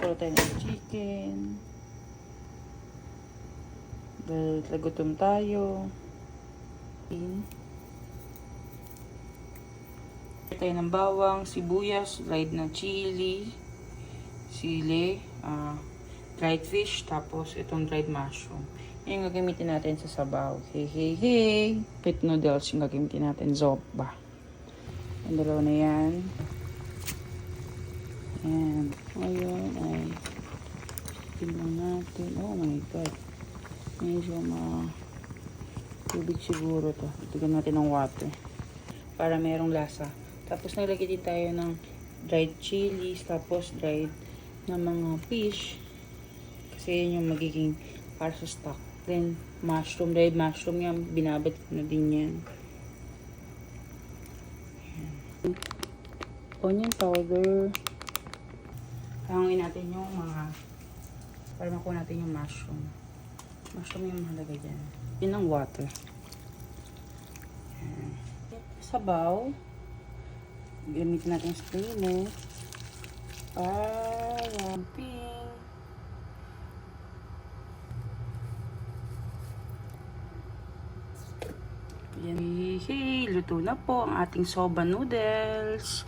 Puro tayo ng chicken. Dahil lagutom tayo. Tayo ng bawang, sibuyas, dried na chili, sili, dried fish, tapos itong dried mushroom. Yung gagamitin natin sa sabaw. Hey. Pit noodles yung gagamitin natin. Zopba. Yung dalawa na yan. Ayan. Ngayon ay tingnan natin. Oh my God. Medyo tubig siguro to. Tignan natin ng water. Para merong lasa. Tapos nilagay din tayo ng dried chilies. Tapos dried na mga fish. Kasi yun yung magiging para sa stock. Then, mushroom, dried mushroom yan, binabad na din yan. Onion powder. Hangin natin yung para makuha natin yung mushroom. Mushroom yung mahalaga dyan. Yun ang water. Sabaw. Gamitin natin yung strainer. Para ping. Yan. Hey, luto na po ang ating soba noodles.